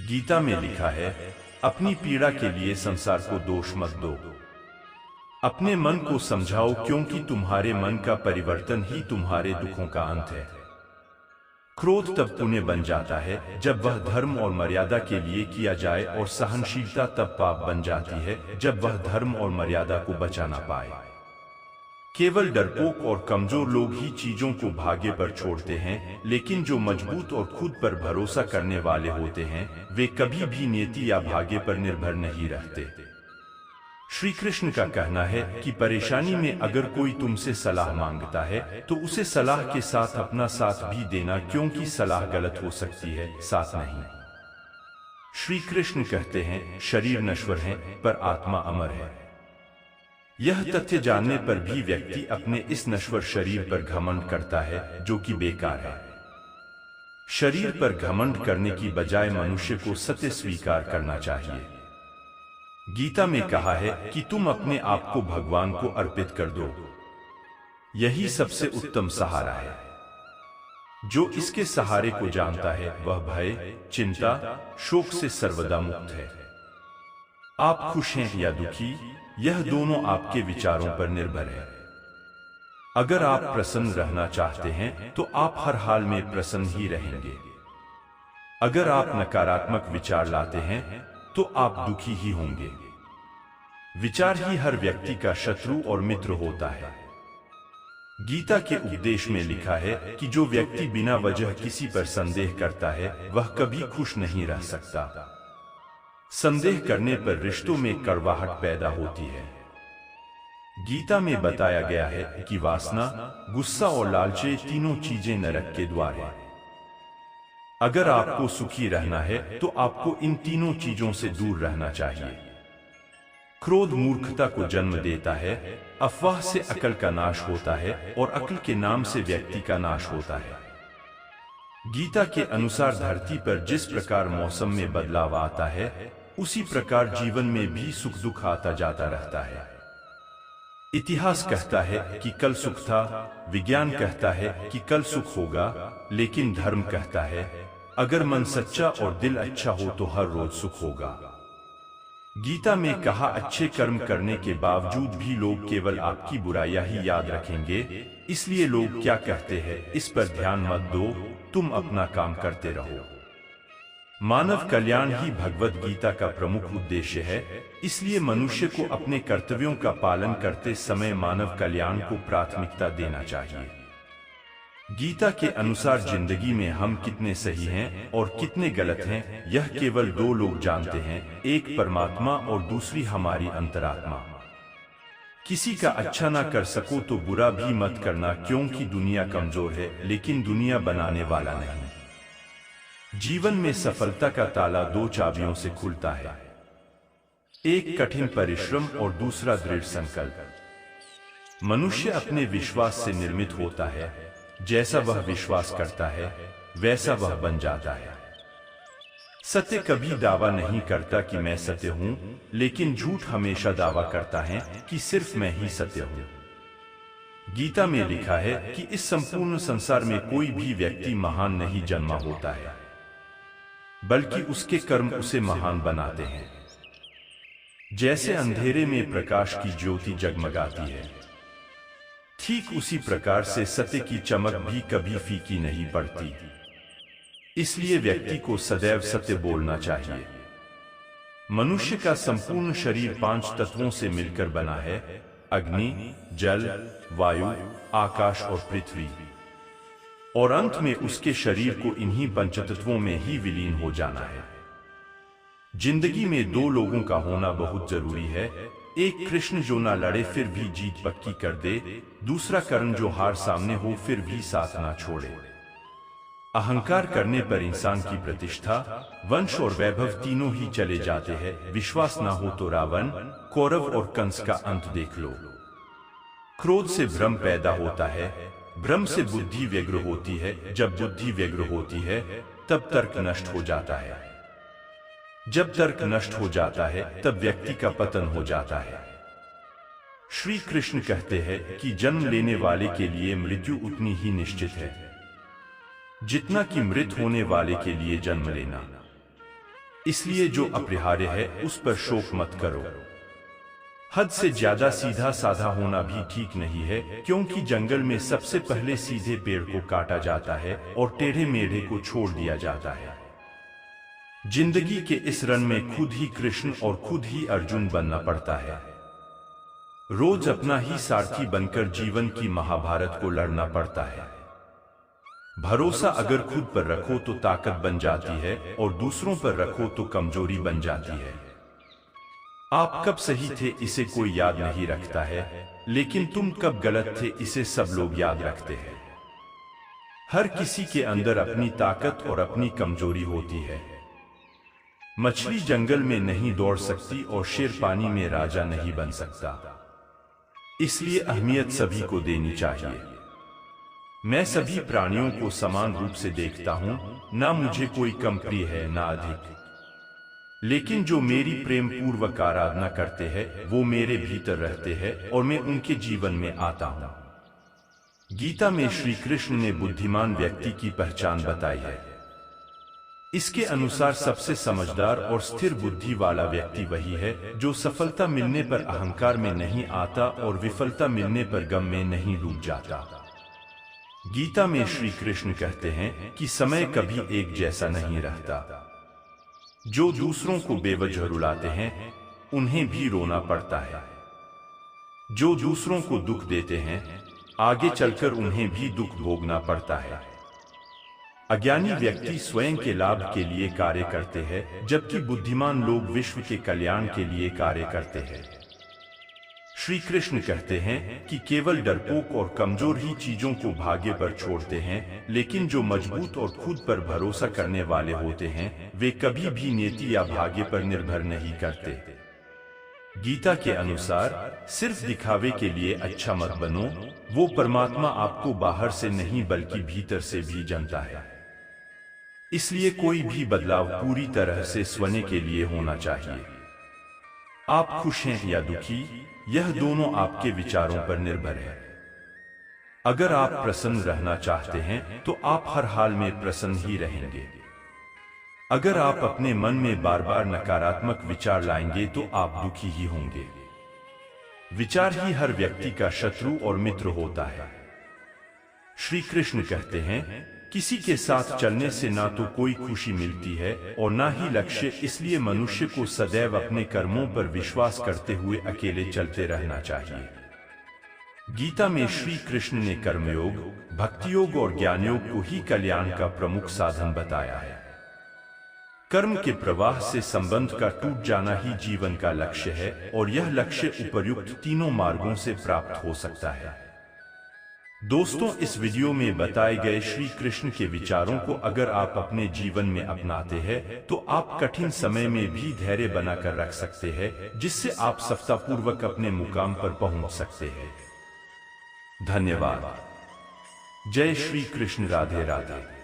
गीता में लिखा है, अपनी पीड़ा के लिए संसार को दोष मत दो। अपने मन को समझाओ, क्योंकि तुम्हारे मन का परिवर्तन ही तुम्हारे दुखों का अंत है। क्रोध तब पुण्य बन जाता है जब वह धर्म और मर्यादा के लिए किया जाए, और सहनशीलता तब पाप बन जाती है जब वह धर्म और मर्यादा को बचा ना पाए। केवल डरपोक और कमजोर लोग ही चीजों को भाग्य पर छोड़ते हैं, लेकिन जो मजबूत और खुद पर भरोसा करने वाले होते हैं वे कभी भी नियति या भाग्य पर निर्भर नहीं रहते। श्री कृष्ण का कहना है कि परेशानी में अगर कोई तुमसे सलाह मांगता है तो उसे सलाह के साथ अपना साथ भी देना, क्योंकि सलाह गलत हो सकती है, साथ नहीं। श्री कृष्ण कहते हैं, शरीर नश्वर है पर आत्मा अमर है। यह तथ्य जानने पर भी व्यक्ति अपने इस नश्वर शरीर पर घमंड करता है, जो कि बेकार है। शरीर पर घमंड करने की बजाय मनुष्य को सत्य स्वीकार करना चाहिए। गीता में कहा है कि तुम अपने आप को भगवान को अर्पित कर दो, यही सबसे उत्तम सहारा है। जो इसके सहारे को जानता है वह भय, चिंता, शोक से सर्वदा मुक्त है। आप खुश हैं या दुखी, यह दोनों आपके विचारों पर निर्भर है। अगर आप प्रसन्न रहना चाहते हैं तो आप हर हाल में प्रसन्न ही रहेंगे। अगर आप नकारात्मक विचार लाते हैं तो आप दुखी ही होंगे। विचार ही हर व्यक्ति का शत्रु और मित्र होता है। गीता के उपदेश में लिखा है कि जो व्यक्ति बिना वजह किसी पर संदेह करता है वह कभी खुश नहीं रह सकता। संदेह करने पर रिश्तों में कड़वाहट पैदा होती है। गीता में बताया गया है कि वासना, गुस्सा और लालचे तीनों चीजें नरक के द्वार हैं। अगर आपको सुखी रहना है तो आपको इन तीनों चीजों से दूर रहना चाहिए। क्रोध मूर्खता को जन्म देता है, अफवाह से अकल का नाश होता है और अकल के नाम से व्यक्ति का नाश होता है। गीता के अनुसार धरती पर जिस प्रकार मौसम में बदलाव आता है उसी प्रकार जीवन में भी सुख दुख आता जाता रहता है। इतिहास कहता है कि कल सुख था, विज्ञान कहता है कि कल सुख होगा, लेकिन धर्म कहता है अगर मन सच्चा और दिल अच्छा हो तो हर रोज सुख होगा। गीता में कहा, अच्छे कर्म करने के बावजूद भी लोग केवल आपकी बुराइयां ही याद रखेंगे, इसलिए लोग क्या कहते हैं इस पर ध्यान मत दो, तुम अपना काम करते रहो। मानव कल्याण ही भगवत गीता का प्रमुख उद्देश्य है, इसलिए मनुष्य को अपने कर्तव्यों का पालन करते समय मानव कल्याण को प्राथमिकता देना चाहिए। गीता के अनुसार जिंदगी में हम कितने सही हैं और कितने गलत हैं यह केवल दो लोग जानते हैं, एक परमात्मा और दूसरी हमारी अंतरात्मा। किसी का अच्छा ना कर सको तो बुरा भी मत करना, क्योंकि दुनिया कमजोर है लेकिन दुनिया बनाने वाला नहीं। जीवन में सफलता का ताला दो चाबियों से खुलता है, एक कठिन परिश्रम और दूसरा दृढ़ संकल्प। मनुष्य अपने विश्वास से निर्मित होता है, जैसा वह विश्वास करता है वैसा वह बन जाता है। सत्य कभी दावा नहीं करता कि मैं सत्य हूं, लेकिन झूठ हमेशा दावा करता है कि सिर्फ मैं ही सत्य हूं। गीता में लिखा है कि इस संपूर्ण संसार में कोई भी व्यक्ति महान नहीं जन्मा होता है, बल्कि उसके कर्म उसे महान बनाते हैं। जैसे अंधेरे में प्रकाश की ज्योति जगमगाती है, ठीक उसी प्रकार से सत्य की चमक भी कभी फीकी नहीं पड़ती। इसलिए व्यक्ति को सदैव सत्य बोलना चाहिए। मनुष्य का संपूर्ण शरीर 5 तत्वों से मिलकर बना है, अग्नि, जल, वायु, आकाश और पृथ्वी, और अंत में उसके शरीर को इन्हीं पंचतत्वों में ही विलीन हो जाना है। जिंदगी में दो लोगों का होना बहुत जरूरी है, एक कृष्ण जो ना लड़े फिर भी जीत पक्की कर दे, दूसरा कर्ण जो हार सामने हो फिर भी साथ ना छोड़े। अहंकार करने पर इंसान की प्रतिष्ठा, वंश और वैभव तीनों ही चले जाते हैं। विश्वास ना हो तो रावण, कौरव और कंस का अंत देख लो। क्रोध से भ्रम पैदा होता है, भ्रम से बुद्धि व्यग्र होती है, जब बुद्धि व्यग्र होती है तब तर्क नष्ट हो जाता है, जब तर्क नष्ट हो जाता है तब व्यक्ति का पतन हो जाता है। श्री कृष्ण कहते हैं कि जन्म लेने वाले के लिए मृत्यु उतनी ही निश्चित है जितना कि मृत होने वाले के लिए जन्म लेना। इसलिए जो अपरिहार्य है उस पर शोक मत करो। हद से ज्यादा सीधा साधा होना भी ठीक नहीं है, क्योंकि जंगल में सबसे पहले सीधे पेड़ को काटा जाता है और टेढ़े मेढ़े को छोड़ दिया जाता है। जिंदगी के इस रन में खुद ही कृष्ण और खुद ही अर्जुन बनना पड़ता है। रोज अपना ही सारथी बनकर जीवन की महाभारत को लड़ना पड़ता है। भरोसा अगर खुद पर रखो तो ताकत बन जाती है और दूसरों पर रखो तो कमजोरी बन जाती है। आप कब सही थे इसे कोई याद नहीं रखता है, लेकिन तुम कब गलत थे इसे सब लोग याद रखते हैं। हर किसी के अंदर अपनी ताकत और अपनी कमजोरी होती है। मछली जंगल में नहीं दौड़ सकती और शेर पानी में राजा नहीं बन सकता। इसलिए अहमियत सभी को देनी चाहिए। मैं सभी प्राणियों को समान रूप से देखता हूं, ना मुझे कोई कम प्रिय है ना अधिक। लेकिन जो मेरी प्रेम पूर्वक आराधना करते हैं वो मेरे भीतर रहते हैं और मैं उनके जीवन में आता हूं। गीता में श्री कृष्ण ने बुद्धिमान व्यक्ति की पहचान बताई है। इसके अनुसार सबसे समझदार और स्थिर बुद्धि वाला व्यक्ति वही है जो सफलता मिलने पर अहंकार में नहीं आता और विफलता मिलने पर गम में नहीं डूब जाता। गीता में श्री कृष्ण कहते हैं कि समय कभी एक जैसा नहीं रहता। जो दूसरों को बेवजह रुलाते हैं उन्हें भी रोना पड़ता है। जो दूसरों को दुख देते हैं आगे चलकर उन्हें भी दुख भोगना पड़ता है। अज्ञानी व्यक्ति स्वयं के लाभ के लिए कार्य करते हैं, जबकि बुद्धिमान लोग विश्व के कल्याण के लिए कार्य करते हैं। श्री कृष्ण कहते हैं कि केवल डरपोक और कमजोर ही चीजों को भाग्य पर छोड़ते हैं, लेकिन जो मजबूत और खुद पर भरोसा करने वाले होते हैं वे कभी भी नियति या भाग्य पर निर्भर नहीं करते। गीता के अनुसार सिर्फ दिखावे के लिए अच्छा मत बनो, वो परमात्मा आपको बाहर से नहीं बल्कि भीतर से भी जानता है। इसलिए कोई भी बदलाव पूरी तरह से स्वयं के लिए होना चाहिए। आप खुश हैं या दुखी, यह दोनों आपके विचारों पर निर्भर है। अगर आप प्रसन्न रहना चाहते हैं तो आप हर हाल में प्रसन्न ही रहेंगे। अगर आप अपने मन में बार बार नकारात्मक विचार लाएंगे तो आप दुखी ही होंगे। विचार ही हर व्यक्ति का शत्रु और मित्र होता है। श्री कृष्ण कहते हैं किसी के साथ चलने से ना तो कोई खुशी मिलती है और ना ही लक्ष्य, इसलिए मनुष्य को सदैव अपने कर्मों पर विश्वास करते हुए अकेले चलते रहना चाहिए। गीता में श्री कृष्ण ने कर्मयोग, भक्ति योग और ज्ञान योग को ही कल्याण का प्रमुख साधन बताया है। कर्म के प्रवाह से संबंध का टूट जाना ही जीवन का लक्ष्य है और यह लक्ष्य उपर्युक्त तीनों मार्गों से प्राप्त हो सकता है। दोस्तों, इस वीडियो में बताए गए श्री कृष्ण के विचारों को अगर आप अपने जीवन में अपनाते हैं तो आप कठिन समय में भी धैर्य बनाकर रख सकते हैं, जिससे आप सफलतापूर्वक अपने मुकाम पर पहुंच सकते हैं। धन्यवाद। जय श्री कृष्ण। राधे राधे।